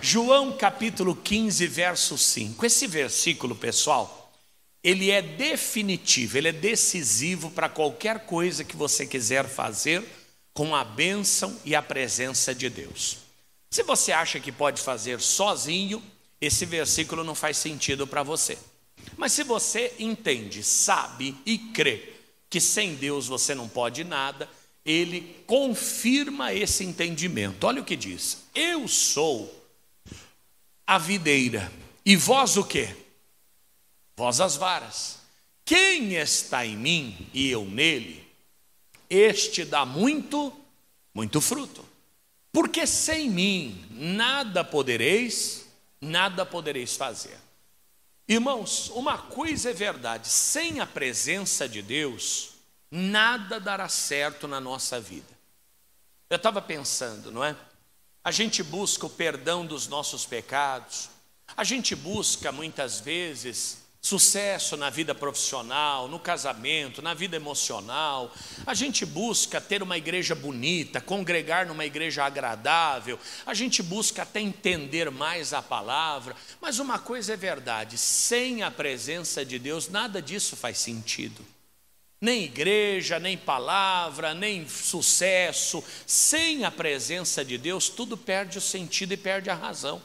João capítulo 15, verso 5. Esse versículo, pessoal, ele é definitivo, ele é decisivo para qualquer coisa que você quiser fazer com a bênção e a presença de Deus. Se você acha que pode fazer sozinho, esse versículo não faz sentido para você. Mas se você entende, sabe e crê que sem Deus você não pode nada, ele confirma esse entendimento. Olha o que diz: eu sou a videira, e vós o quê? Vós as varas. Quem está em mim e eu nele, este dá muito fruto. Porque sem mim nada podereis fazer. Irmãos, uma coisa é verdade: sem a presença de Deus, nada dará certo na nossa vida. Eu estava pensando, não é? A gente busca o perdão dos nossos pecados, a gente busca muitas vezes sucesso na vida profissional, no casamento, na vida emocional. A gente busca ter uma igreja bonita, congregar numa igreja agradável. A gente busca até entender mais a palavra. Mas uma coisa é verdade: sem a presença de Deus, nada disso faz sentido. Nem igreja, nem palavra, nem sucesso. Sem a presença de Deus, tudo perde o sentido e perde a razão.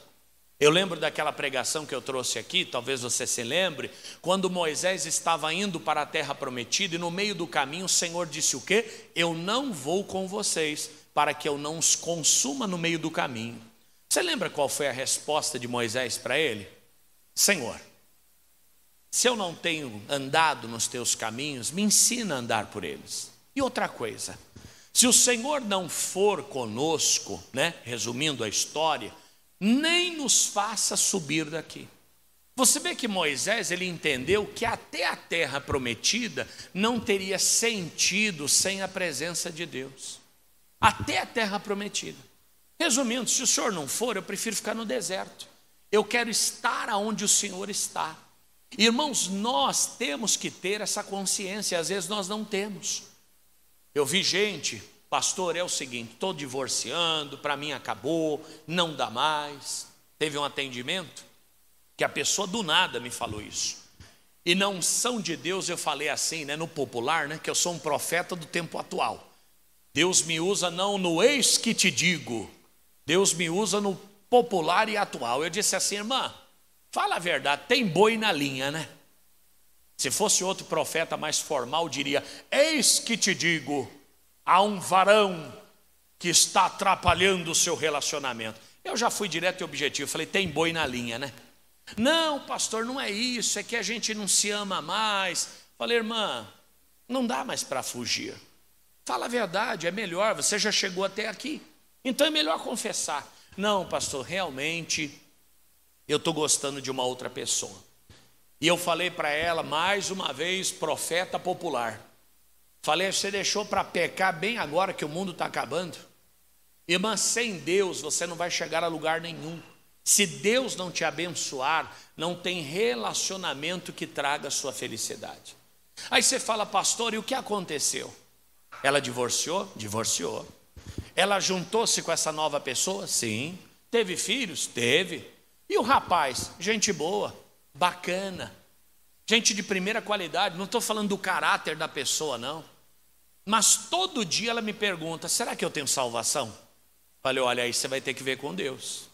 Eu lembro daquela pregação que eu trouxe aqui, talvez você se lembre, quando Moisés estava indo para a terra prometida e no meio do caminho o Senhor disse o quê? Eu não vou com vocês, para que eu não os consuma no meio do caminho. Você lembra qual foi a resposta de Moisés para ele? Senhor, se eu não tenho andado nos teus caminhos, me ensina a andar por eles. E outra coisa, se o Senhor não for conosco, né, resumindo a história, nem nos faça subir daqui. Você vê que Moisés, ele entendeu que até a terra prometida não teria sentido sem a presença de Deus. Até a terra prometida. Resumindo, se o Senhor não for, eu prefiro ficar no deserto. Eu quero estar onde o Senhor está. Irmãos, nós temos que ter essa consciência, às vezes nós não temos. Eu vi gente: pastor, é o seguinte, estou divorciando, para mim acabou, não dá mais. Teve um atendimento que a pessoa do nada me falou isso. E na unção de Deus eu falei assim, né, no popular, né, que eu sou um profeta do tempo atual. Deus me usa não no eis que te digo, Deus me usa no popular e atual. Eu disse assim: irmã, fala a verdade, tem boi na linha, né? Se fosse outro profeta mais formal, diria: eis que te digo, há um varão que está atrapalhando o seu relacionamento. Eu já fui direto e objetivo, falei: tem boi na linha, né? Não, pastor, não é isso, é que a gente não se ama mais. Falei: irmã, não dá mais para fugir. Fala a verdade, é melhor, você já chegou até aqui, então é melhor confessar. Não, pastor, realmente eu estou gostando de uma outra pessoa. E eu falei para ela, mais uma vez, profeta popular. Falei: você deixou para pecar bem agora que o mundo está acabando? Irmã, sem Deus você não vai chegar a lugar nenhum. Se Deus não te abençoar, não tem relacionamento que traga a sua felicidade. Aí você fala: pastor, e o que aconteceu? Ela divorciou? Divorciou. Ela juntou-se com essa nova pessoa? Sim. Teve filhos? Teve. E o rapaz? Gente boa, bacana, gente de primeira qualidade. Não estou falando do caráter da pessoa, não. Mas todo dia ela me pergunta: será que eu tenho salvação? Falei: olha, aí você vai ter que ver com Deus.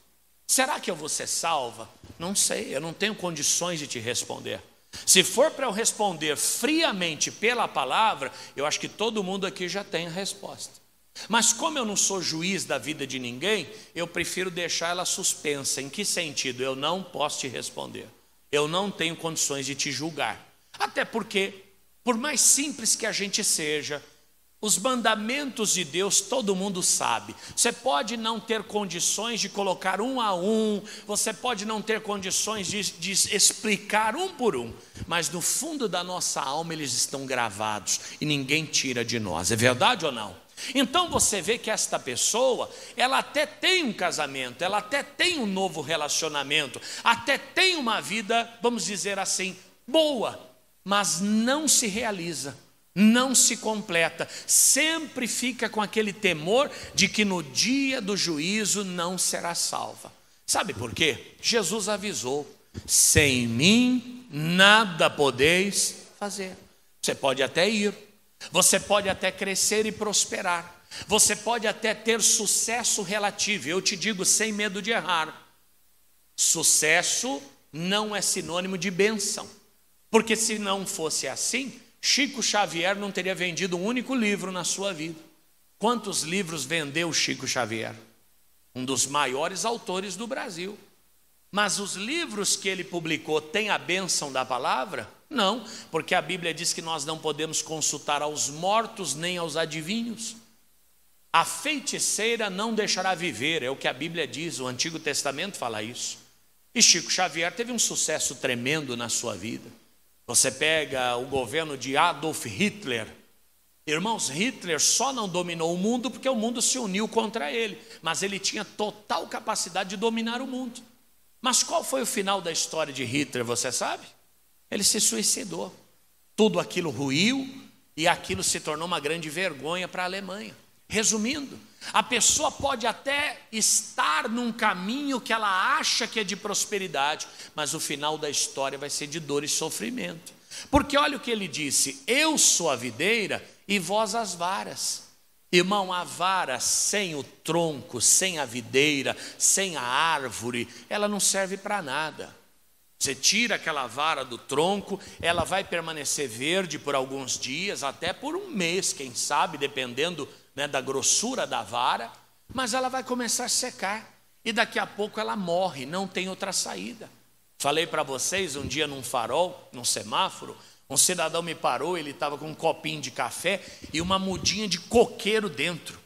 Será que eu vou ser salva? Não sei, eu não tenho condições de te responder. Se for para eu responder friamente pela palavra, eu acho que todo mundo aqui já tem a resposta. Mas como eu não sou juiz da vida de ninguém, eu prefiro deixar ela suspensa. Em que sentido? Eu não posso te responder. Eu não tenho condições de te julgar. Até porque, por mais simples que a gente seja, os mandamentos de Deus todo mundo sabe. Você pode não ter condições de colocar um a um, você pode não ter condições de explicar um por um, mas no fundo da nossa alma eles estão gravados e ninguém tira de nós. É verdade ou não? Então você vê que esta pessoa, ela até tem um casamento, ela até tem um novo relacionamento, até tem uma vida, vamos dizer assim, boa, mas não se realiza, não se completa, sempre fica com aquele temor de que no dia do juízo não será salva. Sabe por quê? Jesus avisou: sem mim nada podeis fazer. Você pode até ir, você pode até crescer e prosperar, você pode até ter sucesso relativo. Eu te digo sem medo de errar, sucesso não é sinônimo de bênção, porque se não fosse assim, Chico Xavier não teria vendido um único livro na sua vida. Quantos livros vendeu Chico Xavier? Um dos maiores autores do Brasil. Mas os livros que ele publicou têm a bênção da palavra? Não, porque a Bíblia diz que nós não podemos consultar aos mortos nem aos adivinhos. A feiticeira não deixará viver, é o que a Bíblia diz, o Antigo Testamento fala isso. E Chico Xavier teve um sucesso tremendo na sua vida. Você pega o governo de Adolf Hitler. Irmãos, Hitler só não dominou o mundo porque o mundo se uniu contra ele, mas ele tinha total capacidade de dominar o mundo. Mas qual foi o final da história de Hitler, você sabe? Ele se suicidou. Tudo aquilo ruiu e aquilo se tornou uma grande vergonha para a Alemanha. Resumindo, a pessoa pode até estar num caminho que ela acha que é de prosperidade, mas o final da história vai ser de dor e sofrimento. Porque olha o que ele disse: eu sou a videira e vós as varas. Irmão, a vara sem o tronco, sem a videira, sem a árvore, ela não serve para nada. Você tira aquela vara do tronco, ela vai permanecer verde por alguns dias, até por um mês, quem sabe, dependendo, né, da grossura da vara, mas ela vai começar a secar e daqui a pouco ela morre, não tem outra saída. Falei para vocês um dia num farol, num semáforo, um cidadão me parou, ele estava com um copinho de café e uma mudinha de coqueiro dentro.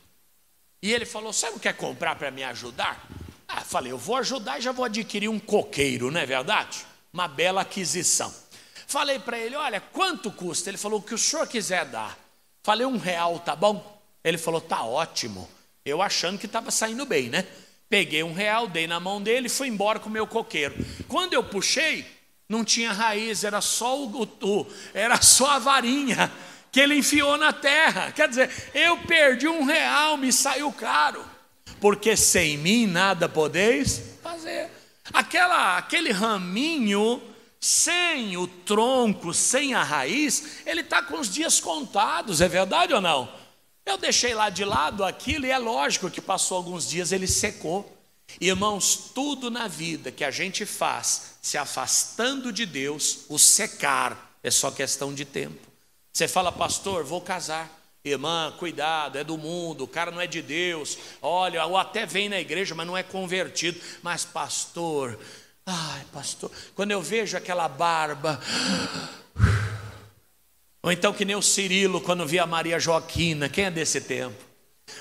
E ele falou: você não quer comprar para me ajudar? Falei, eu vou ajudar e já vou adquirir um coqueiro, não é verdade? Uma bela aquisição. Falei para ele: olha, quanto custa? Ele falou: o que o senhor quiser dar. Falei: R$1, tá bom? Ele falou: tá ótimo. Eu achando que estava saindo bem, né? Peguei R$1, dei na mão dele e fui embora com o meu coqueiro. Quando eu puxei, não tinha raiz, era só era só a varinha que ele enfiou na terra. Quer dizer, eu perdi R$1, me saiu caro. Porque sem mim nada podeis fazer. Aquele raminho, sem o tronco, sem a raiz, ele está com os dias contados, é verdade ou não? Eu deixei lá de lado aquilo e é lógico que passou alguns dias, ele secou. Irmãos, tudo na vida que a gente faz, se afastando de Deus, o secar é só questão de tempo. Você fala: pastor, vou casar. Irmã, cuidado, é do mundo, o cara não é de Deus. Olha, ou até vem na igreja, mas não é convertido. Mas pastor, pastor, quando eu vejo aquela barba, ou então que nem o Cirilo quando via a Maria Joaquina, quem é desse tempo?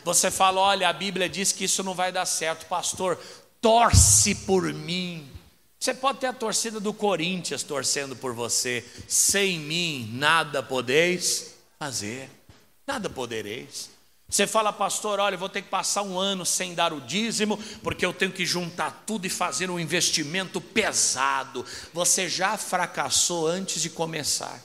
Você fala: olha, a Bíblia diz que isso não vai dar certo. Pastor, torce por mim. Você pode ter a torcida do Corinthians torcendo por você. Sem mim nada podeis fazer. Nada podereis. Você fala: pastor, olha, eu vou ter que passar um ano sem dar o dízimo, porque eu tenho que juntar tudo e fazer um investimento pesado. Você já fracassou antes de começar.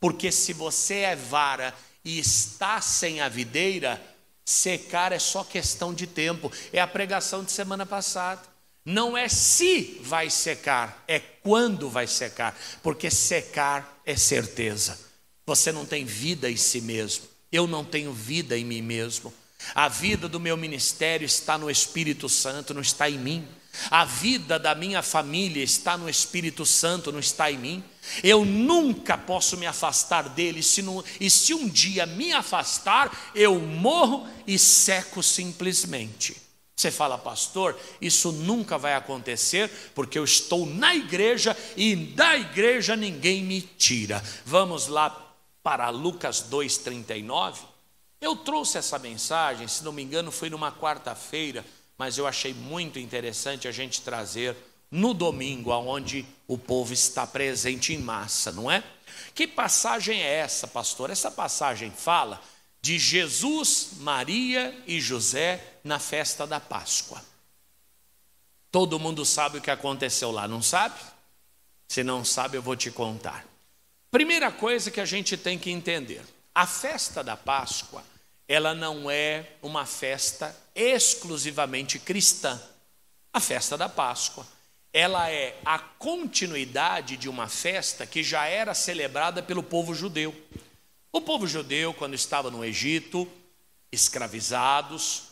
Porque se você é vara e está sem a videira, secar é só questão de tempo. É a pregação de semana passada. Não é se vai secar, é quando vai secar. Porque secar é certeza. Você não tem vida em si mesmo. Eu não tenho vida em mim mesmo. A vida do meu ministério está no Espírito Santo, não está em mim. A vida da minha família está no Espírito Santo, não está em mim. Eu nunca posso me afastar dele. E se um dia me afastar, eu morro e seco simplesmente. Você fala: pastor, isso nunca vai acontecer, porque eu estou na igreja e da igreja ninguém me tira. Vamos lá para Lucas 2,39. Eu trouxe essa mensagem, se não me engano foi numa quarta-feira, mas eu achei muito interessante a gente trazer no domingo, onde o povo está presente em massa, não é? Que passagem é essa, pastor? Essa passagem fala de Jesus, Maria e José na festa da Páscoa. Todo mundo sabe o que aconteceu lá, não sabe? Se não sabe, eu vou te contar. Primeira coisa que a gente tem que entender: a festa da Páscoa, ela não é uma festa exclusivamente cristã. A festa da Páscoa, ela é a continuidade de uma festa que já era celebrada pelo povo judeu. O povo judeu, quando estava no Egito, escravizados,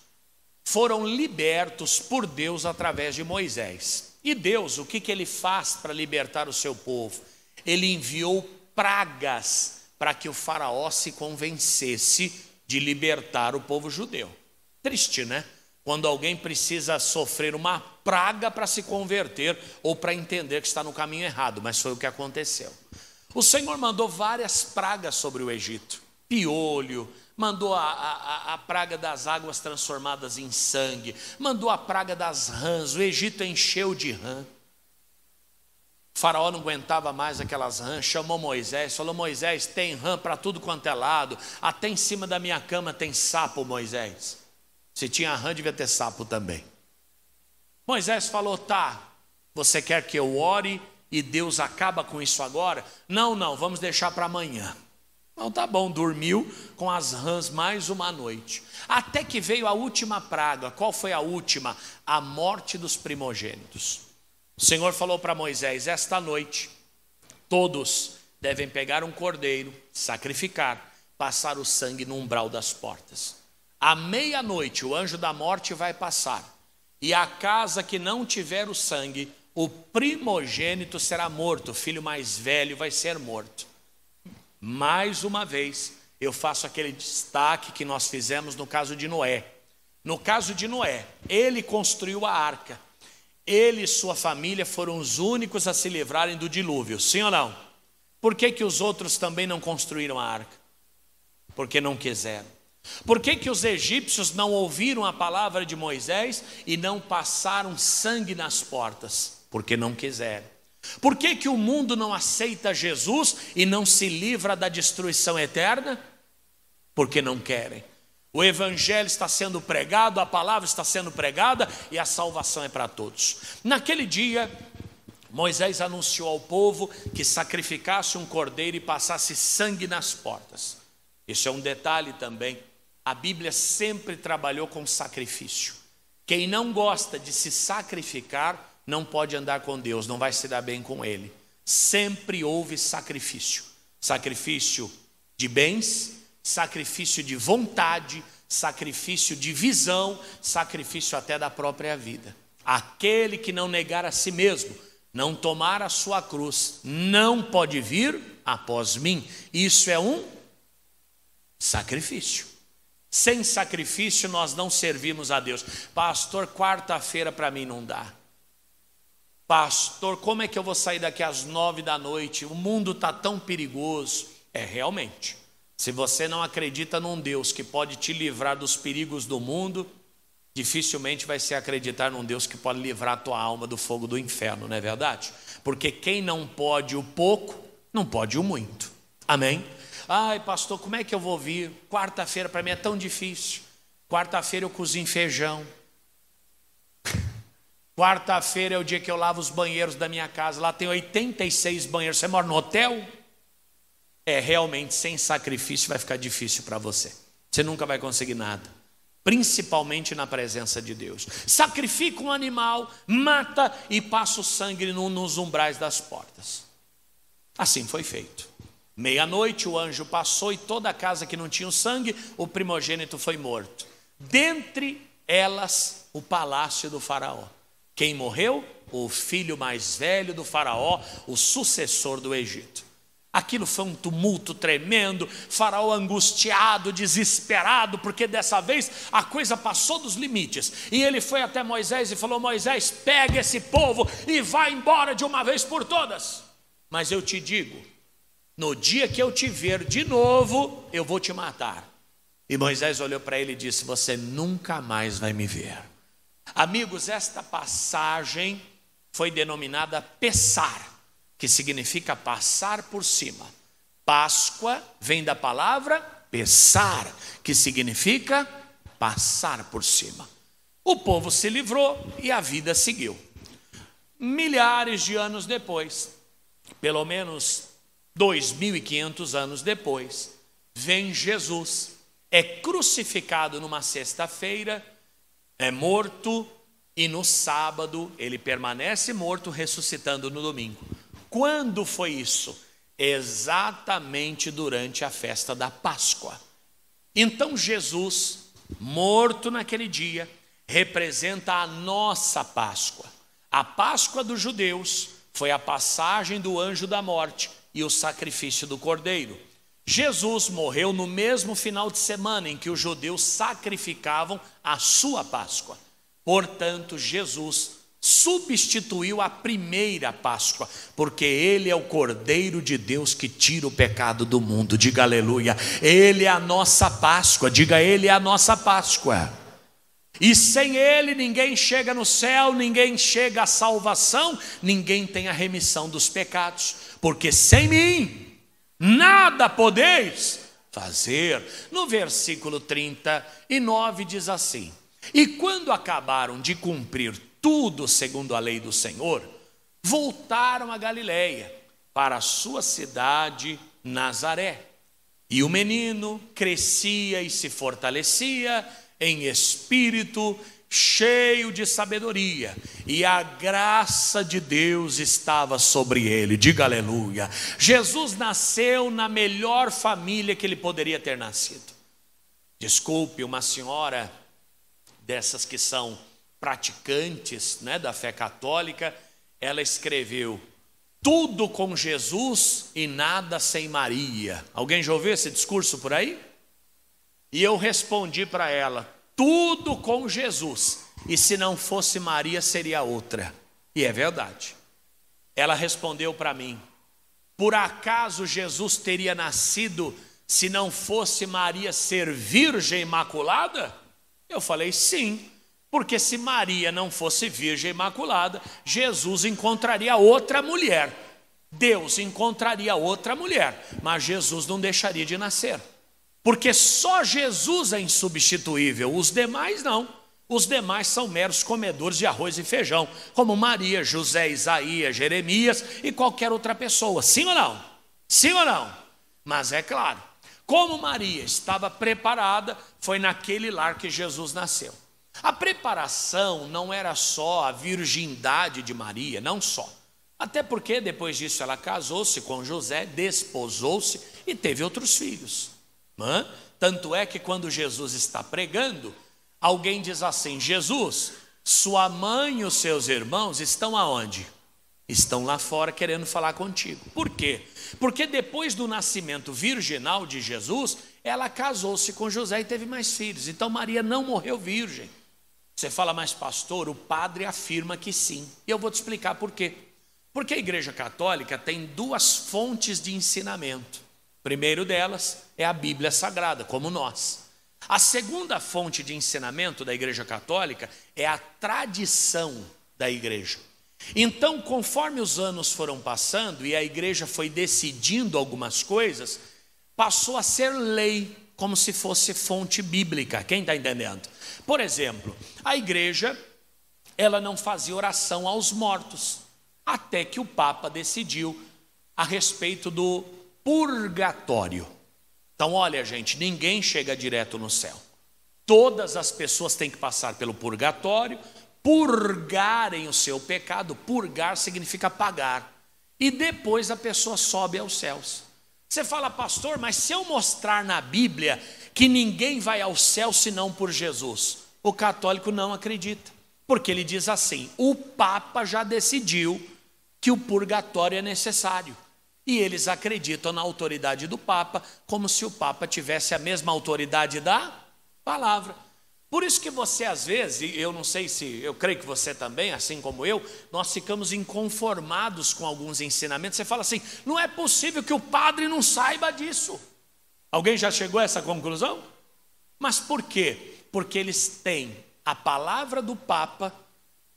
foram libertos por Deus através de Moisés. E Deus, o que ele faz para libertar o seu povo? Ele enviou pragas para que o faraó se convencesse de libertar o povo judeu. Triste, né? Quando alguém precisa sofrer uma praga para se converter ou para entender que está no caminho errado, mas foi o que aconteceu. O Senhor mandou várias pragas sobre o Egito, piolho, mandou a praga das águas transformadas em sangue, mandou a praga das rãs, o Egito encheu de rã. O faraó não aguentava mais aquelas rãs, chamou Moisés, falou: Moisés, tem rã para tudo quanto é lado, até em cima da minha cama tem sapo, Moisés. Se tinha rã, devia ter sapo também. Moisés falou: tá, você quer que eu ore e Deus acaba com isso agora? Não, vamos deixar para amanhã. Então tá bom, dormiu com as rãs mais uma noite. Até que veio a última praga. Qual foi a última? A morte dos primogênitos. O Senhor falou para Moisés: esta noite todos devem pegar um cordeiro, sacrificar, passar o sangue no umbral das portas. À meia-noite o anjo da morte vai passar, e a casa que não tiver o sangue, o primogênito será morto, o filho mais velho vai ser morto. Mais uma vez, eu faço aquele destaque que nós fizemos no caso de Noé. No caso de Noé, ele construiu a arca. Ele e sua família foram os únicos a se livrarem do dilúvio, sim ou não? Por que os outros também não construíram a arca? Porque não quiseram. Por que os egípcios não ouviram a palavra de Moisés e não passaram sangue nas portas? Porque não quiseram. Por que o mundo não aceita Jesus e não se livra da destruição eterna? Porque não querem. O evangelho está sendo pregado, a palavra está sendo pregada e a salvação é para todos. Naquele dia, Moisés anunciou ao povo que sacrificasse um cordeiro e passasse sangue nas portas. Isso é um detalhe também. A Bíblia sempre trabalhou com sacrifício. Quem não gosta de se sacrificar não pode andar com Deus, não vai se dar bem com Ele. Sempre houve sacrifício. Sacrifício de bens, sacrifício de vontade, sacrifício de visão, sacrifício até da própria vida. Aquele que não negar a si mesmo, não tomar a sua cruz, não pode vir após mim. Isso é um sacrifício. Sem sacrifício nós não servimos a Deus. Pastor, quarta-feira para mim não dá. Pastor, como é que eu vou sair daqui às 9 da noite? O mundo está tão perigoso. Realmente, se você não acredita num Deus que pode te livrar dos perigos do mundo, dificilmente vai se acreditar num Deus que pode livrar a tua alma do fogo do inferno, não é verdade? Porque quem não pode o pouco, não pode o muito. Amém? Ai, pastor, como é que eu vou vir? Quarta-feira para mim é tão difícil. Quarta-feira eu cozinho feijão. Quarta-feira é o dia que eu lavo os banheiros da minha casa. Lá tem 86 banheiros. Você mora no hotel? Realmente, sem sacrifício vai ficar difícil para você. Você nunca vai conseguir nada. Principalmente na presença de Deus. Sacrifica um animal, mata e passa o sangue nos umbrais das portas. Assim foi feito. Meia-noite o anjo passou e toda a casa que não tinha o sangue, o primogênito foi morto. Dentre elas, o palácio do faraó. Quem morreu? O filho mais velho do faraó, o sucessor do Egito. Aquilo foi um tumulto tremendo, faraó angustiado, desesperado, porque dessa vez a coisa passou dos limites. E ele foi até Moisés e falou: Moisés, pega esse povo e vai embora de uma vez por todas. Mas eu te digo, no dia que eu te ver de novo, eu vou te matar. E Moisés olhou para ele e disse: você nunca mais vai me ver. Amigos, esta passagem foi denominada Pessar, que significa passar por cima. Páscoa vem da palavra Pessar, que significa passar por cima. O povo se livrou e a vida seguiu. Milhares de anos depois, pelo menos 2.500 anos depois, vem Jesus, é crucificado numa sexta-feira, é morto, e no sábado ele permanece morto, ressuscitando no domingo. Quando foi isso? Exatamente durante a festa da Páscoa. Então Jesus, morto naquele dia, representa a nossa Páscoa. A Páscoa dos judeus foi a passagem do anjo da morte e o sacrifício do cordeiro. Jesus morreu no mesmo final de semana em que os judeus sacrificavam a sua Páscoa. Portanto, Jesus substituiu a primeira Páscoa, porque Ele é o Cordeiro de Deus que tira o pecado do mundo. Diga aleluia. Ele é a nossa Páscoa. Diga, Ele é a nossa Páscoa. E sem Ele ninguém chega no céu, ninguém chega à salvação, ninguém tem a remissão dos pecados, porque sem mim nada podeis fazer. No versículo 39 diz assim: e quando acabaram de cumprir tudo segundo a lei do Senhor, voltaram a Galiléia, para a sua cidade Nazaré. E o menino crescia e se fortalecia em espírito, cheio de sabedoria, e a graça de Deus estava sobre ele. Diga aleluia. Jesus nasceu na melhor família que ele poderia ter nascido. Desculpe, uma senhora dessas que são praticantes, né, da fé católica, ela escreveu: tudo com Jesus e nada sem Maria. Alguém já ouviu esse discurso por aí? E eu respondi para ela: tudo com Jesus, e se não fosse Maria seria outra. E é verdade. Ela respondeu para mim: por acaso Jesus teria nascido se não fosse Maria ser virgem imaculada? Eu falei: sim, porque se Maria não fosse virgem imaculada, Jesus encontraria outra mulher, Deus encontraria outra mulher, mas Jesus não deixaria de nascer, porque só Jesus é insubstituível, os demais não. Os demais são meros comedores de arroz e feijão, como Maria, José, Isaías, Jeremias e qualquer outra pessoa. Sim ou não? Sim ou não? Mas é claro, como Maria estava preparada, foi naquele lar que Jesus nasceu. A preparação não era só a virgindade de Maria, não só. Até porque depois disso ela casou-se com José, desposou-se e teve outros filhos. Tanto é que quando Jesus está pregando, alguém diz assim: Jesus, sua mãe e os seus irmãos estão aonde? Estão lá fora querendo falar contigo. Por quê? Porque depois do nascimento virginal de Jesus, ela casou-se com José e teve mais filhos. Então Maria não morreu virgem. Você fala: mas pastor, o padre afirma que sim. E eu vou te explicar por quê. Porque a Igreja Católica tem duas fontes de ensinamento. O primeiro delas é a Bíblia Sagrada, como nós. A segunda fonte de ensinamento da Igreja Católica é a tradição da igreja. Então, conforme os anos foram passando e a igreja foi decidindo algumas coisas, passou a ser lei, como se fosse fonte bíblica. Quem está entendendo? Por exemplo, a igreja, ela não fazia oração aos mortos, até que o Papa decidiu a respeito do purgatório. Então, olha, gente, ninguém chega direto no céu. Todas as pessoas têm que passar pelo purgatório, purgarem o seu pecado. Purgar significa pagar. E depois a pessoa sobe aos céus. Você fala: pastor, mas se eu mostrar na Bíblia que ninguém vai ao céu senão por Jesus, o católico não acredita. Porque ele diz assim: o Papa já decidiu que o purgatório é necessário. E eles acreditam na autoridade do Papa, como se o Papa tivesse a mesma autoridade da palavra. Por isso que você às vezes, eu não sei se, eu creio que você também, assim como eu, nós ficamos inconformados com alguns ensinamentos. Você fala assim: não é possível que o padre não saiba disso. Alguém já chegou a essa conclusão? Mas por quê? Porque eles têm a palavra do Papa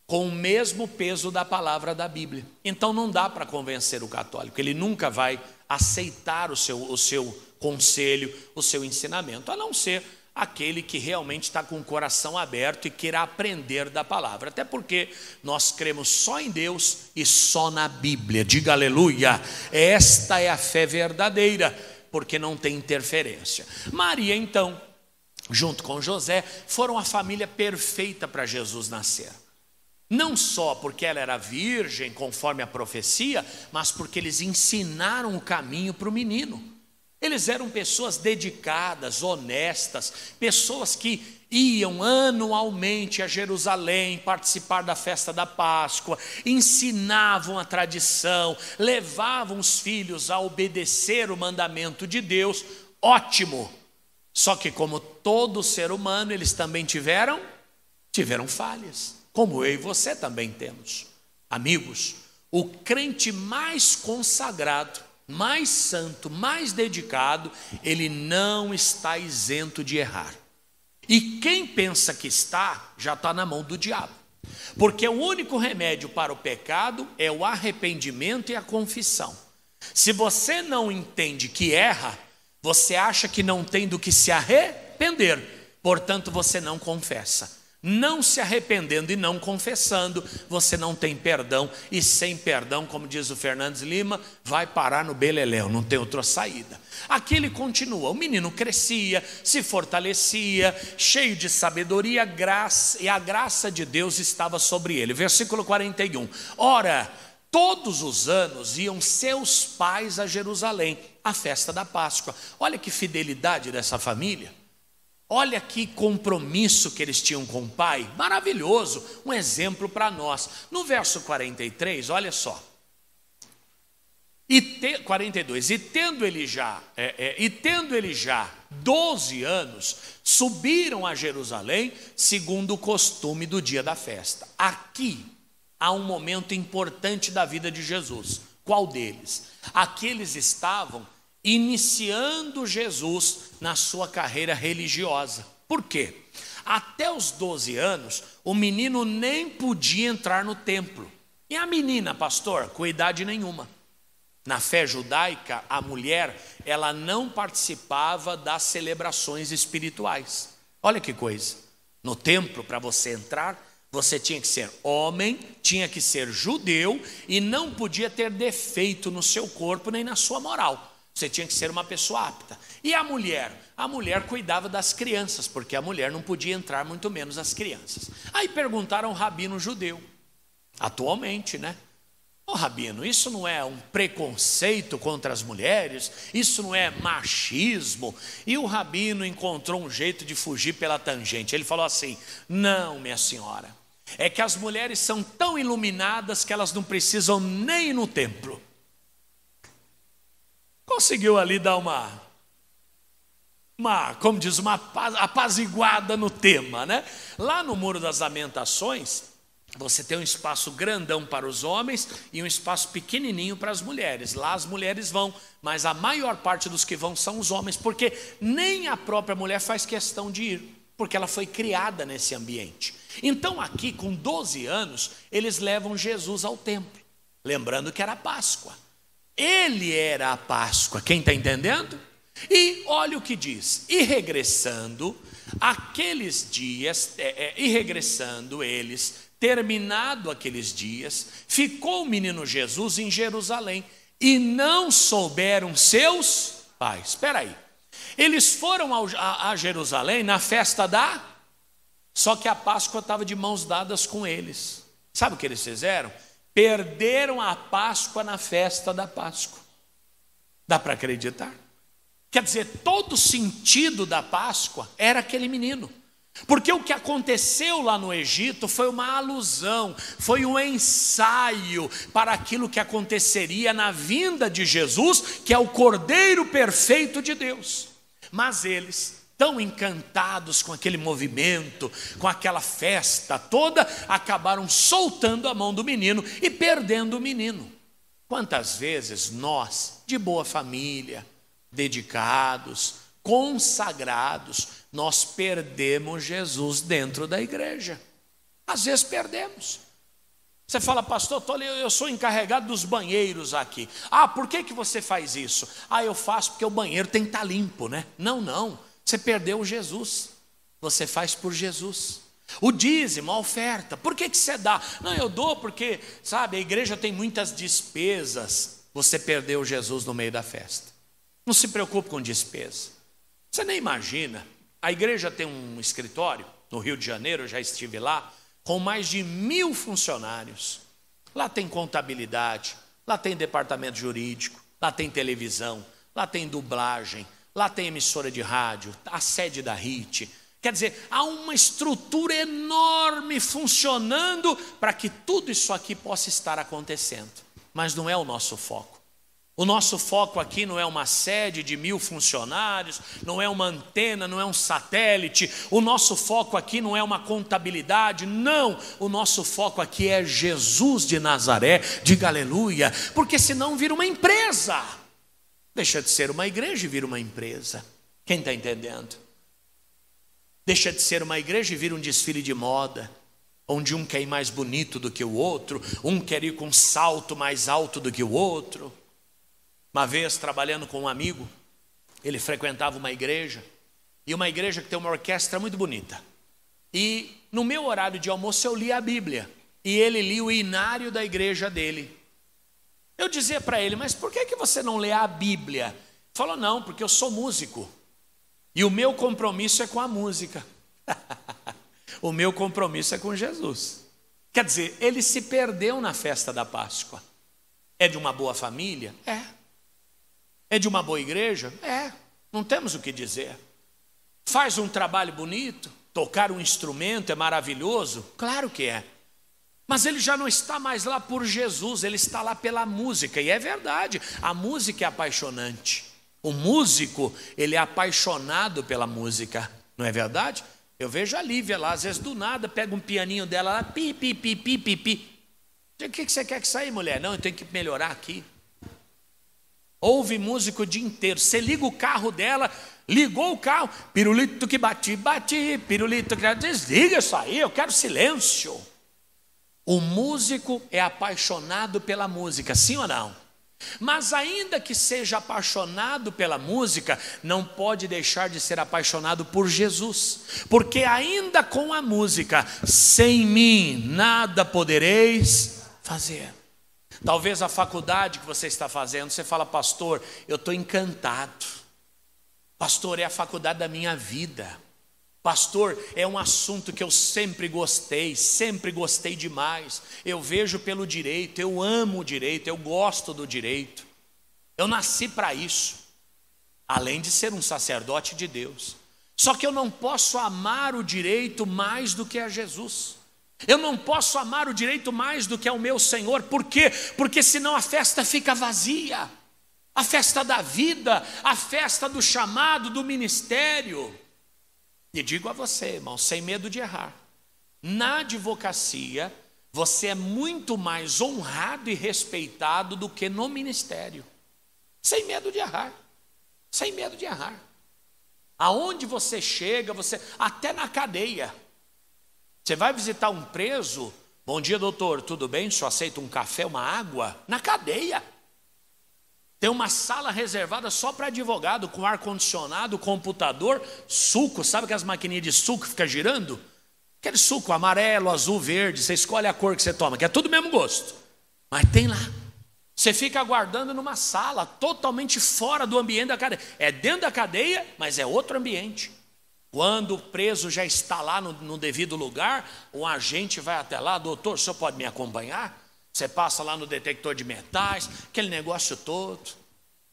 com o mesmo peso da palavra da Bíblia. Então não dá para convencer o católico, ele nunca vai aceitar o seu conselho, o seu ensinamento, a não ser aquele que realmente está com o coração aberto e queira aprender da palavra. Até porque nós cremos só em Deus e só na Bíblia. Diga aleluia. Esta é a fé verdadeira, porque não tem interferência. Maria, então, junto com José, foram a família perfeita para Jesus nascer. Não só porque ela era virgem, conforme a profecia, mas porque eles ensinaram o caminho para o menino. Eles eram pessoas dedicadas, honestas, pessoas que iam anualmente a Jerusalém participar da festa da Páscoa, ensinavam a tradição, levavam os filhos a obedecer o mandamento de Deus. Ótimo! Só que como todo ser humano, eles também tiveram falhas, como eu e você também temos. Amigos, o crente mais consagrado, mais santo, mais dedicado, ele não está isento de errar. E quem pensa que está, já está na mão do diabo. Porque o único remédio para o pecado é o arrependimento e a confissão. Se você não entende que erra, você acha que não tem do que se arrepender, portanto você não confessa. Não se arrependendo e não confessando, você não tem perdão, e sem perdão, como diz o Fernandes Lima, vai parar no beleléu, não tem outra saída. Aqui ele continua, o menino crescia, se fortalecia, cheio de sabedoria, graça, e a graça de Deus estava sobre ele. Versículo 41, ora, todos os anos iam seus pais a Jerusalém, à festa da Páscoa. Olha que fidelidade dessa família. Olha que compromisso que eles tinham com o pai, maravilhoso, um exemplo para nós. No verso 43, olha só. 42, e tendo ele já 12 anos, subiram a Jerusalém, segundo o costume do dia da festa. Aqui há um momento importante da vida de Jesus. Qual deles? Aqui eles estavam iniciando Jesus na sua carreira religiosa. Por quê? Até os 12 anos, o menino nem podia entrar no templo. E a menina, pastor, com idade nenhuma. Na fé judaica, a mulher, ela não participava das celebrações espirituais. Olha que coisa. No templo, para você entrar, você tinha que ser homem, tinha que ser judeu e não podia ter defeito no seu corpo nem na sua moral. Você tinha que ser uma pessoa apta. E a mulher? A mulher cuidava das crianças, porque a mulher não podia entrar, muito menos as crianças. Aí perguntaram ao rabino judeu, atualmente, né? Ô rabino, isso não é um preconceito contra as mulheres? Isso não é machismo? E o rabino encontrou um jeito de fugir pela tangente. Ele falou assim, não, minha senhora, é que as mulheres são tão iluminadas que elas não precisam nem ir no templo. Conseguiu ali dar uma apaziguada no tema, né? Lá no Muro das Lamentações, você tem um espaço grandão para os homens e um espaço pequenininho para as mulheres. Lá as mulheres vão, mas a maior parte dos que vão são os homens, porque nem a própria mulher faz questão de ir, porque ela foi criada nesse ambiente. Então aqui, com 12 anos, eles levam Jesus ao templo, lembrando que era Páscoa. Ele era a Páscoa, quem está entendendo? E olha o que diz, e regressando eles, terminado aqueles dias, ficou o menino Jesus em Jerusalém, e não souberam seus pais. Espera aí, eles foram a Jerusalém na festa só que a Páscoa estava de mãos dadas com eles. Sabe o que eles fizeram? Perderam a Páscoa na festa da Páscoa. Dá para acreditar? Quer dizer, todo o sentido da Páscoa era aquele menino. Porque o que aconteceu lá no Egito foi uma alusão, foi um ensaio para aquilo que aconteceria na vinda de Jesus, que é o Cordeiro perfeito de Deus. Mas eles, tão encantados com aquele movimento, com aquela festa toda, acabaram soltando a mão do menino e perdendo o menino. Quantas vezes nós, de boa família, dedicados, consagrados, nós perdemos Jesus dentro da igreja? Às vezes perdemos. Você fala, pastor, eu sou encarregado dos banheiros aqui. Ah, por que você faz isso? Ah, eu faço porque o banheiro tem que estar limpo, né? Não. Você perdeu Jesus, você faz por Jesus. O dízimo, a oferta, por que você dá? Não, eu dou porque, sabe, a igreja tem muitas despesas. Você perdeu Jesus no meio da festa. Não se preocupe com despesa. Você nem imagina, a igreja tem um escritório no Rio de Janeiro, eu já estive lá, com mais de 1.000 funcionários. Lá tem contabilidade, lá tem departamento jurídico, lá tem televisão, lá tem dublagem, lá tem emissora de rádio, a sede da RIT. Quer dizer, há uma estrutura enorme funcionando para que tudo isso aqui possa estar acontecendo. Mas não é o nosso foco. O nosso foco aqui não é uma sede de 1.000 funcionários, não é uma antena, não é um satélite. O nosso foco aqui não é uma contabilidade, não. O nosso foco aqui é Jesus de Nazaré, diga aleluia, porque senão vira uma empresa. Deixa de ser uma igreja e vira uma empresa. Quem está entendendo? Deixa de ser uma igreja e vira um desfile de moda, onde um quer ir mais bonito do que o outro, um quer ir com um salto mais alto do que o outro. Uma vez, trabalhando com um amigo, ele frequentava uma igreja, e uma igreja que tem uma orquestra muito bonita. E no meu horário de almoço eu lia a Bíblia, e ele lia o hinário da igreja dele. Eu dizia para ele, mas por que você não lê a Bíblia? Ele falou, não, porque eu sou músico. E o meu compromisso é com a música. O meu compromisso é com Jesus. Quer dizer, ele se perdeu na festa da Páscoa. É de uma boa família? É. É de uma boa igreja? É. Não temos o que dizer. Faz um trabalho bonito? Tocar um instrumento é maravilhoso? Claro que é. Mas ele já não está mais lá por Jesus, ele está lá pela música. E é verdade, a música é apaixonante. O músico, ele é apaixonado pela música, não é verdade? Eu vejo a Lívia lá, às vezes do nada, pega um pianinho dela lá, pi, pi, pi, pi, pi, pi. O que você quer que saia, mulher? Não, eu tenho que melhorar aqui. Ouve música o dia inteiro, você liga o carro dela, ligou o carro, pirulito que bati, bati, pirulito que... Desliga isso aí, eu quero silêncio. O músico é apaixonado pela música, sim ou não? Mas ainda que seja apaixonado pela música, não pode deixar de ser apaixonado por Jesus, porque ainda com a música, sem mim nada podereis fazer. Talvez a faculdade que você está fazendo, você fala, pastor, eu estou encantado. Pastor, é a faculdade da minha vida. Pastor, é um assunto que eu sempre gostei demais. Eu vejo pelo direito, eu amo o direito, eu gosto do direito. Eu nasci para isso, além de ser um sacerdote de Deus. Só que eu não posso amar o direito mais do que a Jesus. Eu não posso amar o direito mais do que ao meu Senhor. Por quê? Porque senão a festa fica vazia. A festa da vida, a festa do chamado, do ministério. E digo a você, irmão, sem medo de errar, na advocacia, você é muito mais honrado e respeitado do que no ministério. Sem medo de errar, sem medo de errar. Aonde você chega, até na cadeia. Você vai visitar um preso, bom dia doutor, tudo bem? Só aceita um café, uma água? Na cadeia. Tem uma sala reservada só para advogado, com ar-condicionado, computador, suco, sabe aquelas maquininhas de suco que fica girando? Aquele suco amarelo, azul, verde, você escolhe a cor que você toma, que é tudo o mesmo gosto. Mas tem lá. Você fica aguardando numa sala, totalmente fora do ambiente da cadeia. É dentro da cadeia, mas é outro ambiente. Quando o preso já está lá no devido lugar, o agente vai até lá, doutor, o senhor pode me acompanhar? Você passa lá no detector de metais, aquele negócio todo.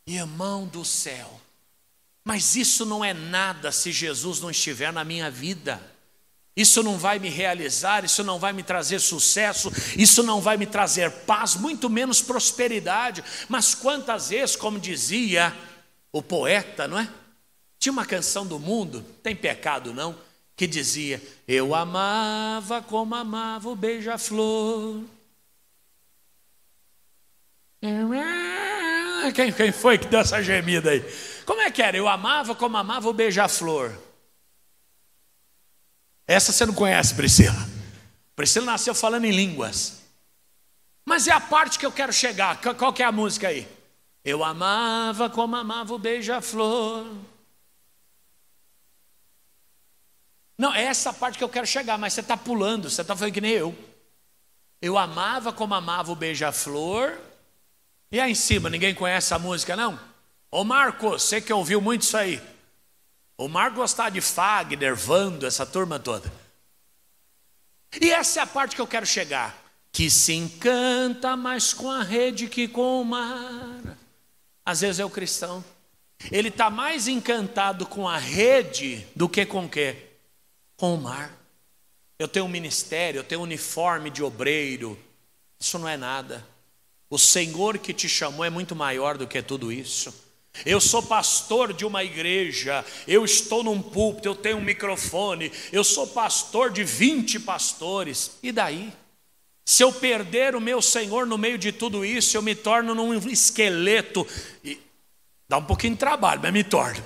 Irmão do céu, mas isso não é nada se Jesus não estiver na minha vida. Isso não vai me realizar, isso não vai me trazer sucesso, isso não vai me trazer paz, muito menos prosperidade. Mas quantas vezes, como dizia o poeta, não é? Tinha uma canção do Mundo, tem pecado não, que dizia, eu amava como amava o beija-flor. Quem foi que deu essa gemida aí? Como é que era? Eu amava como amava o beija-flor. Essa você não conhece, Priscila. Priscila nasceu falando em línguas. Mas é a parte que eu quero chegar. Qual que é a música aí? Eu amava como amava o beija-flor. Não, é essa parte que eu quero chegar, mas você está pulando, você está falando que nem eu. Eu amava como amava o beija-flor. E aí em cima, ninguém conhece a música, não? Ô Marcos, você que ouviu muito isso aí. O Marcos gostava de Fagner, Vando, essa turma toda. E essa é a parte que eu quero chegar. Que se encanta mais com a rede que com o mar. Às vezes é o cristão. Ele está mais encantado com a rede do que com o quê? Com o mar. Eu tenho um ministério, eu tenho um uniforme de obreiro. Isso não é nada. O Senhor que te chamou é muito maior do que tudo isso. Eu sou pastor de uma igreja, eu estou num púlpito, eu tenho um microfone, eu sou pastor de 20 pastores. E daí? Se eu perder o meu Senhor no meio de tudo isso, eu me torno num esqueleto. E dá um pouquinho de trabalho, mas me torno.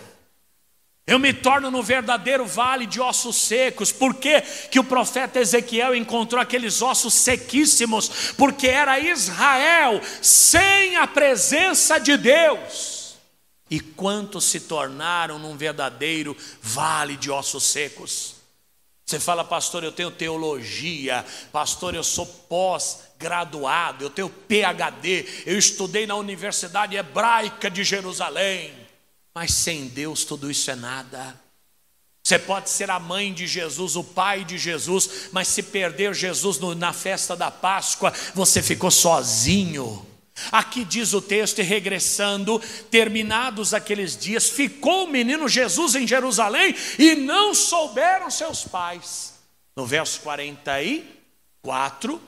Eu me torno no verdadeiro vale de ossos secos. Por que que o profeta Ezequiel encontrou aqueles ossos sequíssimos? Porque era Israel sem a presença de Deus. E quantos se tornaram num verdadeiro vale de ossos secos? Você fala, pastor, eu tenho teologia, pastor, eu sou pós-graduado, eu tenho PhD, eu estudei na Universidade Hebraica de Jerusalém. Mas sem Deus tudo isso é nada. Você pode ser a mãe de Jesus, o pai de Jesus, mas se perder Jesus na festa da Páscoa, você ficou sozinho. Aqui diz o texto, e regressando, terminados aqueles dias, ficou o menino Jesus em Jerusalém e não souberam seus pais. No verso 44,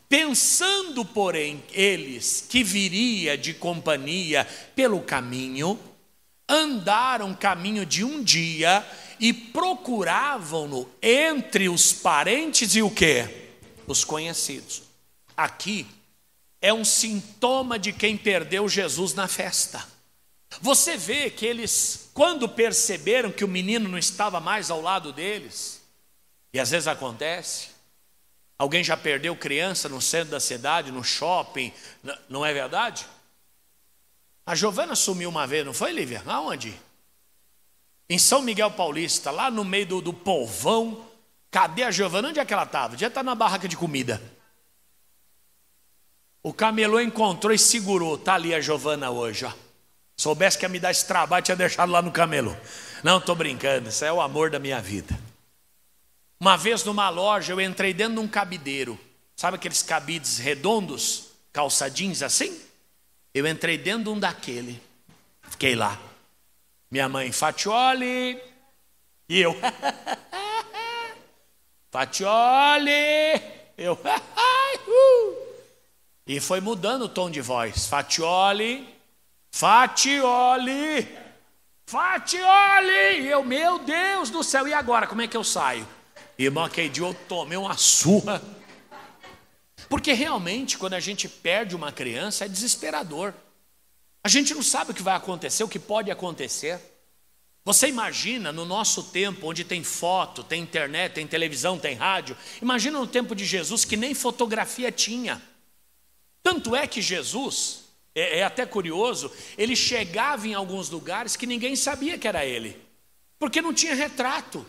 pensando, porém, eles que viria de companhia pelo caminho, andaram caminho de um dia e procuravam-no entre os parentes e o quê? Os conhecidos. Aqui é um sintoma de quem perdeu Jesus na festa. Você vê que eles, quando perceberam que o menino não estava mais ao lado deles, e às vezes acontece, alguém já perdeu criança no centro da cidade, no shopping, não é verdade? A Giovana sumiu uma vez, não foi, Lívia? Aonde? Em São Miguel Paulista, lá no meio do povão. Cadê a Giovana? Onde é que ela estava? Já está na barraca de comida. O camelô encontrou e segurou. Está ali a Giovana hoje, ó. Soubesse que ia me dar esse trabalho, tinha deixado lá no camelô. Não, estou brincando, isso é o amor da minha vida. Uma vez numa loja, eu entrei dentro de um cabideiro. Sabe aqueles cabides redondos, calçadinhos assim? Eu entrei dentro de um daquele. Fiquei lá. Minha mãe, Fatioli. E eu, Fatioli. Eu, E foi mudando o tom de voz. Fatioli, Fatioli, Fatioli. E eu, meu Deus do céu, e agora? Como é que eu saio? Irmão, aquele dia eu tomei uma surra. Porque realmente, quando a gente perde uma criança, é desesperador. A gente não sabe o que vai acontecer, o que pode acontecer. Você imagina no nosso tempo, onde tem foto, tem internet, tem televisão, tem rádio. Imagina no tempo de Jesus que nem fotografia tinha. Tanto é que Jesus, é até curioso, ele chegava em alguns lugares que ninguém sabia que era ele, porque não tinha retrato.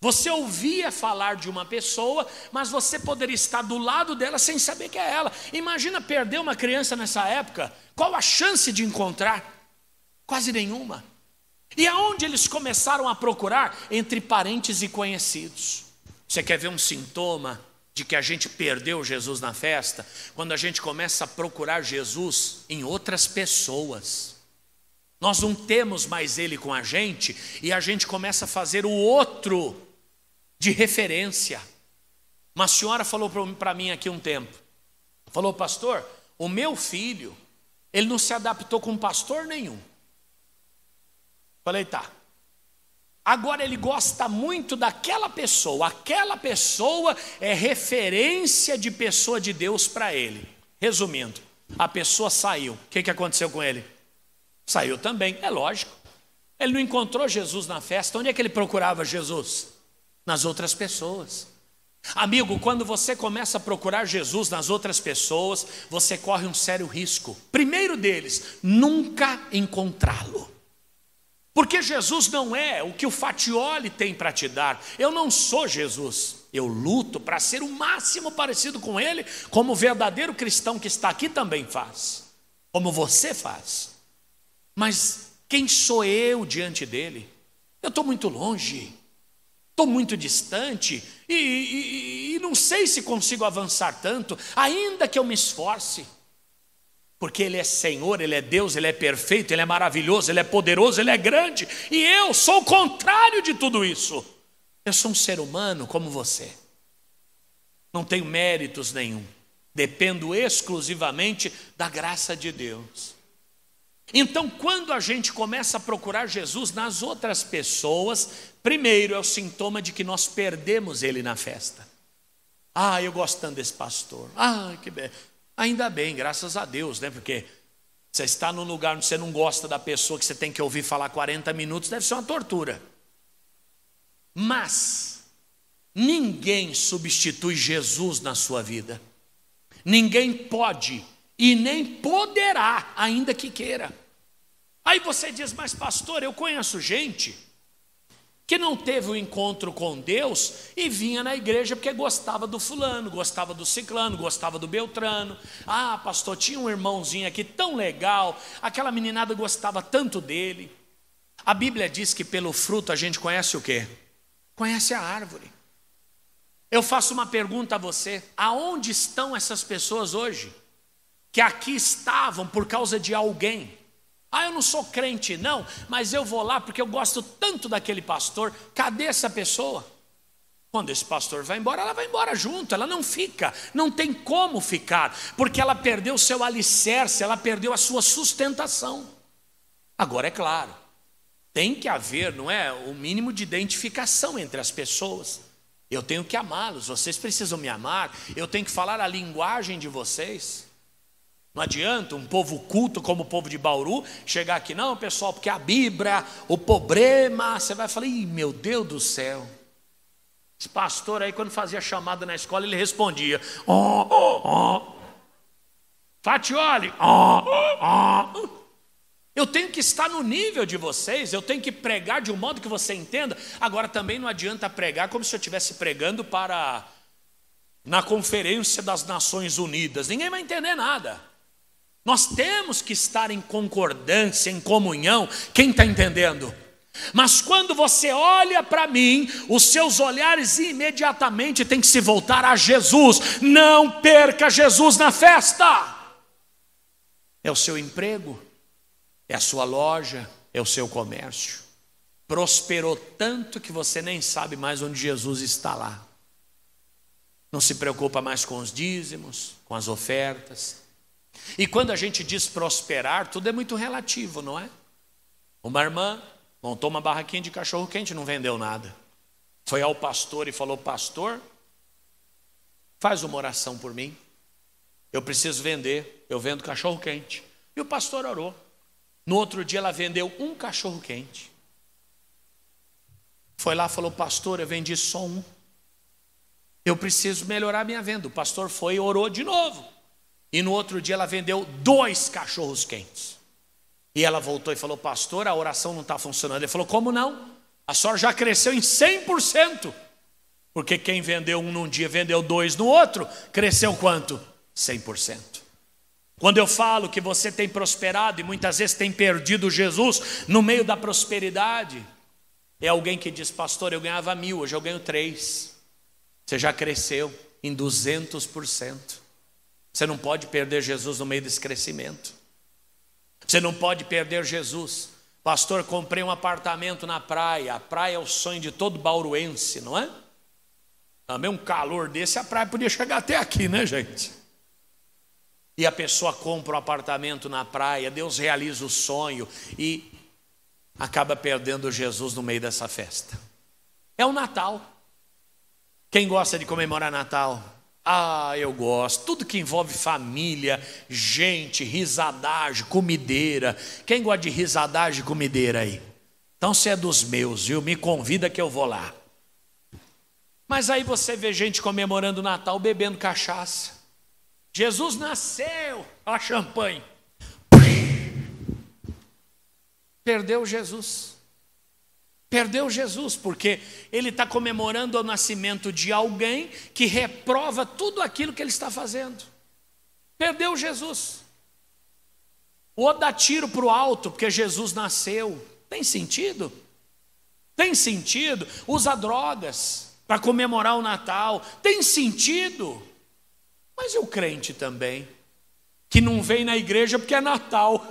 Você ouvia falar de uma pessoa, mas você poderia estar do lado dela sem saber que é ela. Imagina perder uma criança nessa época, qual a chance de encontrar? Quase nenhuma. E aonde eles começaram a procurar? Entre parentes e conhecidos. Você quer ver um sintoma de que a gente perdeu Jesus na festa? Quando a gente começa a procurar Jesus em outras pessoas. Nós não temos mais ele com a gente e a gente começa a fazer o outro de referência. Uma senhora falou para mim aqui um tempo, falou, pastor, o meu filho, ele não se adaptou com pastor nenhum. Falei, tá. Agora ele gosta muito daquela pessoa. Aquela pessoa é referência de pessoa de Deus para ele. Resumindo, a pessoa saiu. O que aconteceu com ele? Saiu também, é lógico. Ele não encontrou Jesus na festa. Onde é que ele procurava Jesus? Nas outras pessoas. Amigo, quando você começa a procurar Jesus nas outras pessoas, você corre um sério risco. Primeiro deles, nunca encontrá-lo. Porque Jesus não é o que o Fatioli tem para te dar. Eu não sou Jesus. Eu luto para ser o máximo parecido com ele, como o verdadeiro cristão que está aqui também faz. Como você faz. Mas quem sou eu diante dele? Eu estou muito longe. estou muito distante e não sei se consigo avançar tanto, ainda que eu me esforce. Porque Ele é Senhor, Ele é Deus, Ele é perfeito, Ele é maravilhoso, Ele é poderoso, Ele é grande. E eu sou o contrário de tudo isso. Eu sou um ser humano como você. Não tenho méritos nenhum. Dependo exclusivamente da graça de Deus. Então, quando a gente começa a procurar Jesus nas outras pessoas, primeiro é o sintoma de que nós perdemos Ele na festa. Eu gosto tanto desse pastor. Que bem. Ainda bem, graças a Deus, né? Porque você está num lugar onde você não gosta da pessoa que você tem que ouvir falar 40 minutos, deve ser uma tortura. Mas ninguém substitui Jesus na sua vida. Ninguém pode e nem poderá, ainda que queira. Aí você diz, mas pastor, eu conheço gente que não teve um encontro com Deus e vinha na igreja porque gostava do fulano, gostava do ciclano, gostava do beltrano. Pastor, tinha um irmãozinho aqui tão legal, aquela meninada gostava tanto dele. A Bíblia diz que pelo fruto a gente conhece o quê? Conhece a árvore. Eu faço uma pergunta a você: aonde estão essas pessoas hoje? Que aqui estavam por causa de alguém. Eu não sou crente não, mas eu vou lá porque eu gosto tanto daquele pastor. Cadê essa pessoa? Quando esse pastor vai embora, ela vai embora junto, ela não fica, não tem como ficar, porque ela perdeu o seu alicerce, ela perdeu a sua sustentação. Agora é claro, tem que haver, não é, o mínimo de identificação entre as pessoas. Eu tenho que amá-los, vocês precisam me amar, eu tenho que falar a linguagem de vocês. Não adianta um povo culto como o povo de Bauru chegar aqui, não pessoal, porque a Bíblia, o problema, você vai falar, meu Deus do céu. Esse pastor aí, quando fazia chamada na escola, ele respondia, Fatioli, Eu tenho que estar no nível de vocês, eu tenho que pregar de um modo que você entenda. Agora também não adianta pregar como se eu estivesse pregando na Conferência das Nações Unidas, ninguém vai entender nada. Nós temos que estar em concordância, em comunhão, quem está entendendo? Mas quando você olha para mim, os seus olhares imediatamente têm que se voltar a Jesus. Não perca Jesus na festa. É o seu emprego, é a sua loja, é o seu comércio. Prosperou tanto que você nem sabe mais onde Jesus está lá. Não se preocupa mais com os dízimos, com as ofertas. E quando a gente diz prosperar, tudo é muito relativo, não é? Uma irmã montou uma barraquinha de cachorro quente, não vendeu nada. Foi ao pastor e falou, pastor, faz uma oração por mim. Eu preciso vender, eu vendo cachorro quente. E o pastor orou. No outro dia ela vendeu um cachorro quente. Foi lá e falou, pastor, eu vendi só um. Eu preciso melhorar minha venda. O pastor foi e orou de novo. E no outro dia ela vendeu 2 cachorros quentes. E ela voltou e falou, pastor, a oração não está funcionando. Ele falou, como não? A senhora já cresceu em 100%. Porque quem vendeu um num dia, vendeu 2 no outro, cresceu quanto? 100%. Quando eu falo que você tem prosperado e muitas vezes tem perdido Jesus no meio da prosperidade, é alguém que diz, pastor, eu ganhava 1.000, hoje eu ganho 3. Você já cresceu em 200%. Você não pode perder Jesus no meio desse crescimento. Você não pode perder Jesus. Pastor, comprei um apartamento na praia. A praia é o sonho de todo bauruense, não é? Também um calor desse, a praia podia chegar até aqui, né, gente? E a pessoa compra um apartamento na praia, Deus realiza o sonho e acaba perdendo Jesus no meio dessa festa. É o Natal. Quem gosta de comemorar Natal? Eu gosto. Tudo que envolve família, gente, risadagem, comideira. Quem gosta de risadagem e comideira aí? Então você é dos meus, viu? Me convida que eu vou lá. Mas aí você vê gente comemorando o Natal bebendo cachaça. Jesus nasceu, a champanhe. Perdeu Jesus. Perdeu Jesus, porque ele está comemorando o nascimento de alguém que reprova tudo aquilo que ele está fazendo. Perdeu Jesus. Ou dá tiro para o alto, porque Jesus nasceu. Tem sentido? Tem sentido? Usa drogas para comemorar o Natal. Tem sentido? Mas e o crente também, que não vem na igreja porque é Natal?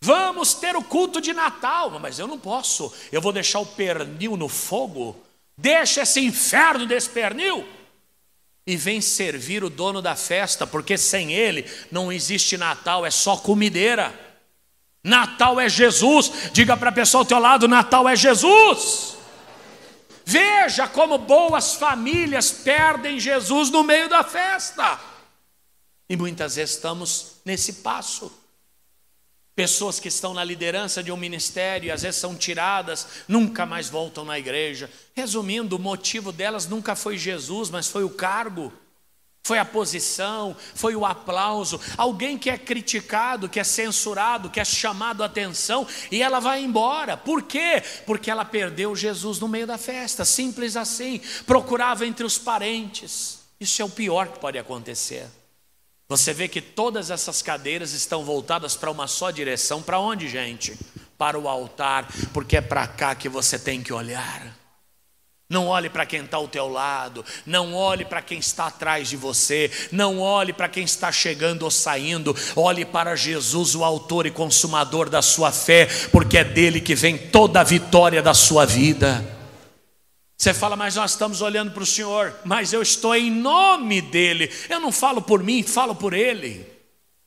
Vamos ter o culto de Natal. Mas eu não posso. Eu vou deixar o pernil no fogo? Deixa esse inferno desse pernil e vem servir o dono da festa, porque sem ele não existe Natal, é só comideira. Natal é Jesus. Diga para a pessoa ao teu lado: Natal é Jesus. Veja como boas famílias perdem Jesus no meio da festa. E muitas vezes estamos nesse passo. Pessoas que estão na liderança de um ministério, às vezes são tiradas, nunca mais voltam na igreja. Resumindo, o motivo delas nunca foi Jesus, mas foi o cargo, foi a posição, foi o aplauso. Alguém que é criticado, que é censurado, que é chamado a atenção, e ela vai embora. Por quê? Porque ela perdeu Jesus no meio da festa, simples assim. Procurava entre os parentes. Isso é o pior que pode acontecer. Você vê que todas essas cadeiras estão voltadas para uma só direção. Para onde, gente? Para o altar, porque é para cá que você tem que olhar. Não olhe para quem está ao teu lado, não olhe para quem está atrás de você, não olhe para quem está chegando ou saindo. Olhe para Jesus, o autor e consumador da sua fé, porque é dele que vem toda a vitória da sua vida. Você fala: mas nós estamos olhando para o Senhor. Mas eu estou em nome dele. Eu não falo por mim, falo por ele.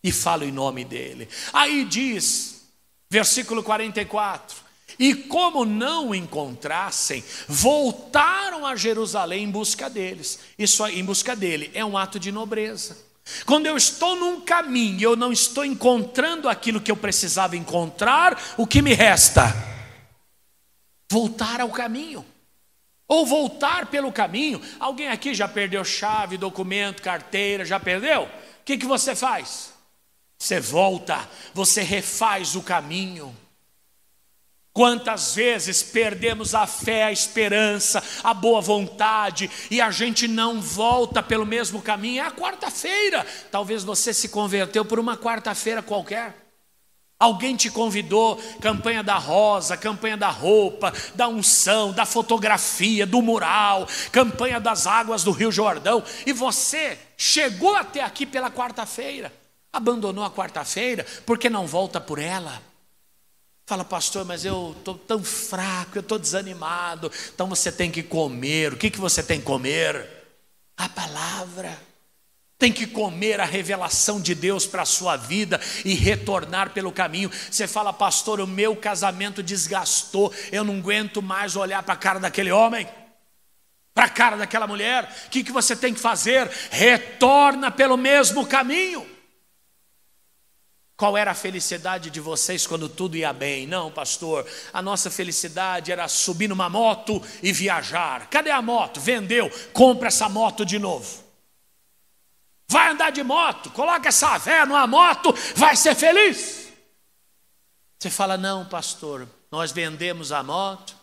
E falo em nome dele. Aí diz, versículo 44: e como não o encontrassem, voltaram a Jerusalém em busca deles. Isso aí, em busca dele, é um ato de nobreza. Quando eu estou num caminho e eu não estou encontrando aquilo que eu precisava encontrar, o que me resta? Voltar ao caminho. Ou voltar pelo caminho. Alguém aqui já perdeu chave, documento, carteira? Já perdeu? O que você faz? Você volta, você refaz o caminho. Quantas vezes perdemos a fé, a esperança, a boa vontade, e a gente não volta pelo mesmo caminho? É a quarta-feira. Talvez você se converteu por uma quarta-feira qualquer. Alguém te convidou, campanha da rosa, campanha da roupa, da unção, da fotografia, do mural, campanha das águas do Rio Jordão, e você chegou até aqui pela quarta-feira, abandonou a quarta-feira, porque não volta por ela. Fala: pastor, mas eu estou tão fraco, eu estou desanimado. Então você tem que comer. O que você tem que comer? A palavra. Tem que comer a revelação de Deus para a sua vida e retornar pelo caminho. Você fala: pastor, o meu casamento desgastou, eu não aguento mais olhar para a cara daquele homem, para a cara daquela mulher. O que você tem que fazer? Retorna pelo mesmo caminho. Qual era a felicidade de vocês quando tudo ia bem? Não, pastor, a nossa felicidade era subir numa moto e viajar. Cadê a moto? Vendeu, compra essa moto de novo. Vai andar de moto, coloca essa véia numa moto, vai ser feliz. Você fala: não, pastor, nós vendemos a moto,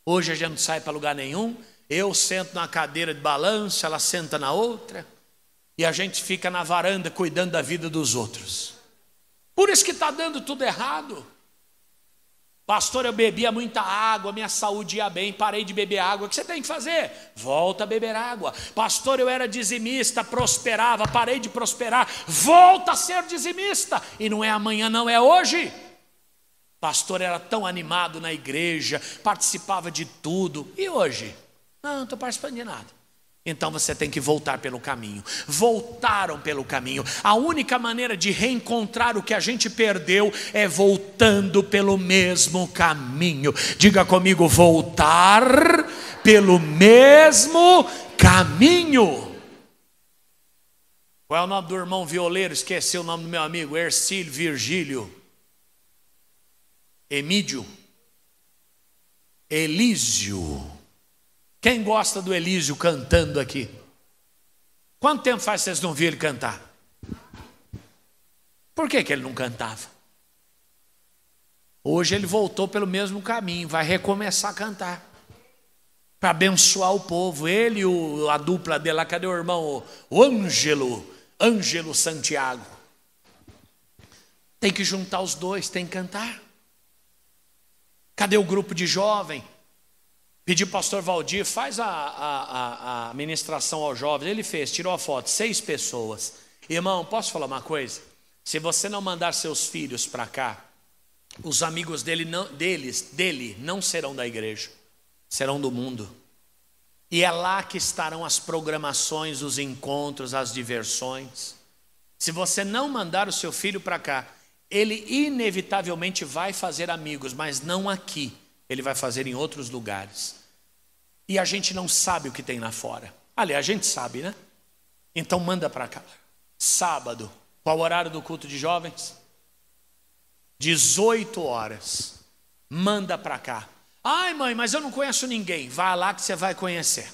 hoje a gente não sai para lugar nenhum, eu sento na cadeira de balanço, ela senta na outra, e a gente fica na varanda cuidando da vida dos outros. Por isso que está dando tudo errado. Pastor, eu bebia muita água, minha saúde ia bem, parei de beber água. O que você tem que fazer? Volta a beber água. Pastor, eu era dizimista, prosperava, parei de prosperar. Volta a ser dizimista. E não é amanhã, não, é hoje. Pastor, era tão animado na igreja, participava de tudo. E hoje? Não estou participando de nada. Então você tem que voltar pelo caminho. Voltaram pelo caminho. A única maneira de reencontrar o que a gente perdeu é voltando pelo mesmo caminho. Diga comigo: voltar pelo mesmo caminho. Qual é o nome do irmão violeiro? Esqueci o nome do meu amigo. Ercílio, Virgílio, Emídio, Elísio. Quem gosta do Elísio cantando aqui? Quanto tempo faz que vocês não viram ele cantar? Por que ele não cantava? Hoje ele voltou pelo mesmo caminho, vai recomeçar a cantar, para abençoar o povo. Ele e a dupla dele lá, cadê o irmão? O Ângelo Santiago. Tem que juntar os dois, tem que cantar. Cadê o grupo de jovem? Pedi para o pastor Valdir, faz a ministração aos jovens. Ele fez, tirou a foto, 6 pessoas. Irmão, posso falar uma coisa? Se você não mandar seus filhos para cá, os amigos dele não serão da igreja, serão do mundo. E é lá que estarão as programações, os encontros, as diversões. Se você não mandar o seu filho para cá, ele inevitavelmente vai fazer amigos, mas não aqui. Ele vai fazer em outros lugares. E a gente não sabe o que tem lá fora. Aliás, a gente sabe, né? Então manda para cá. Sábado, qual o horário do culto de jovens? 18 horas. Manda para cá. Ai, mãe, mas eu não conheço ninguém. Vá lá que você vai conhecer.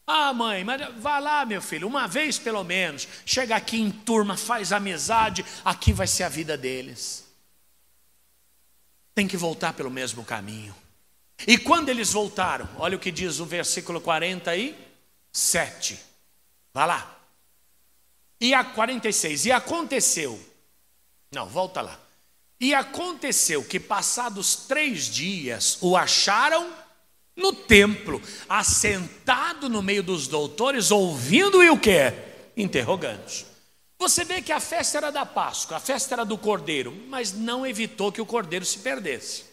Ah, mãe, mas vá lá, meu filho, uma vez pelo menos. Chega aqui em turma, faz amizade. Aqui vai ser a vida deles. Tem que voltar pelo mesmo caminho. E quando eles voltaram, olha o que diz o versículo 47. Vá lá. E a 46. E aconteceu. Não, volta lá. E aconteceu que passados 3 dias o acharam no templo, assentado no meio dos doutores, ouvindo e o quê? Interrogando. Você vê que a festa era da Páscoa, a festa era do Cordeiro, mas não evitou que o Cordeiro se perdesse.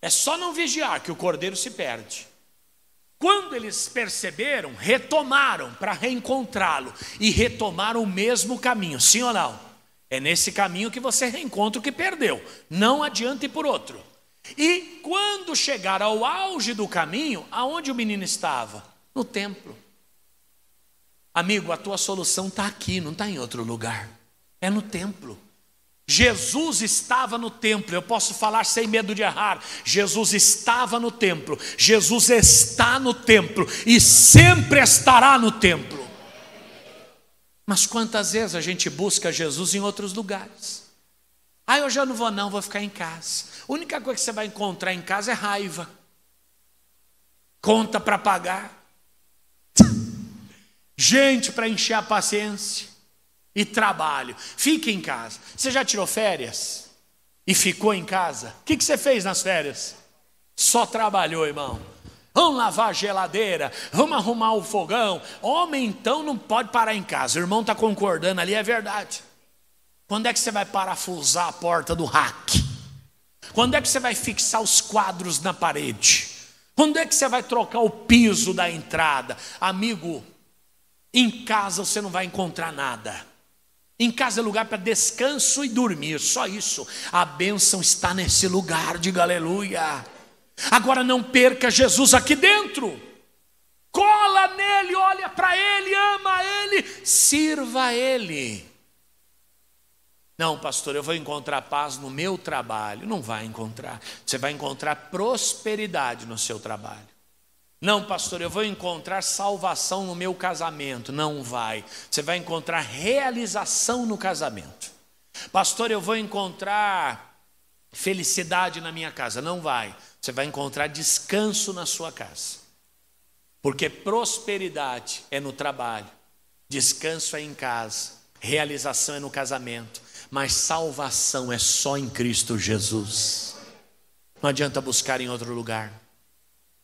É só não vigiar que o Cordeiro se perde. Quando eles perceberam, retomaram para reencontrá-lo e retomaram o mesmo caminho, sim ou não? É nesse caminho que você reencontra o que perdeu, não adianta ir por outro. E quando chegaram ao auge do caminho, aonde o menino estava? No templo. Amigo, a tua solução está aqui, não está em outro lugar. É no templo. Jesus estava no templo. Eu posso falar sem medo de errar. Jesus estava no templo. Jesus está no templo e sempre estará no templo. Mas quantas vezes a gente busca Jesus em outros lugares? Ah, eu já não vou não, vou ficar em casa. A única coisa que você vai encontrar em casa é raiva. Conta para pagar. Gente para encher a paciência. E trabalho. Fique em casa. Você já tirou férias? E ficou em casa? O que você fez nas férias? Só trabalhou, irmão. Vamos lavar a geladeira, vamos arrumar o fogão. Homem então não pode parar em casa. O irmão está concordando ali, é verdade. Quando é que você vai parafusar a porta do rack? Quando é que você vai fixar os quadros na parede? Quando é que você vai trocar o piso da entrada? Amigo, em casa você não vai encontrar nada. Em casa é lugar para descanso e dormir, só isso. A bênção está nesse lugar, diga aleluia. Agora não perca Jesus aqui dentro. Cola nele, olha para ele, ama ele, sirva a ele. Não, pastor, eu vou encontrar paz no meu trabalho. Não vai encontrar. Você vai encontrar prosperidade no seu trabalho. Não, pastor, eu vou encontrar salvação no meu casamento. Não vai. Você vai encontrar realização no casamento. Pastor, eu vou encontrar felicidade na minha casa. Não vai. Você vai encontrar descanso na sua casa. Porque prosperidade é no trabalho, descanso é em casa, realização é no casamento, mas salvação é só em Cristo Jesus. Não adianta buscar em outro lugar.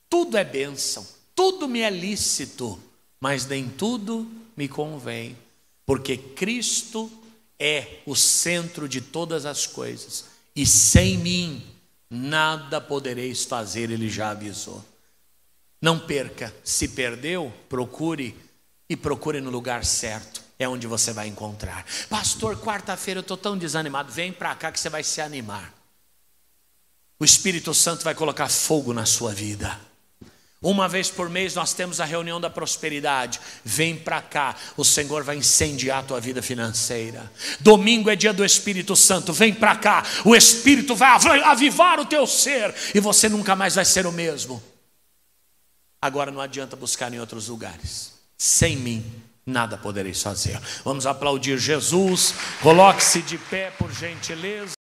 Tudo é bênção, tudo me é lícito, mas nem tudo me convém, porque Cristo é o centro de todas as coisas, e sem mim nada podereis fazer, ele já avisou. Não perca, se perdeu, procure no lugar certo, é onde você vai encontrar. Pastor, quarta-feira eu estou tão desanimado, vem para cá que você vai se animar. O Espírito Santo vai colocar fogo na sua vida. Uma vez por mês nós temos a reunião da prosperidade. Vem para cá, o Senhor vai incendiar a tua vida financeira. Domingo é dia do Espírito Santo, vem para cá, o Espírito vai avivar o teu ser e você nunca mais vai ser o mesmo. Agora não adianta buscar em outros lugares. Sem mim nada podereis fazer. Vamos aplaudir Jesus. Coloque-se de pé, por gentileza.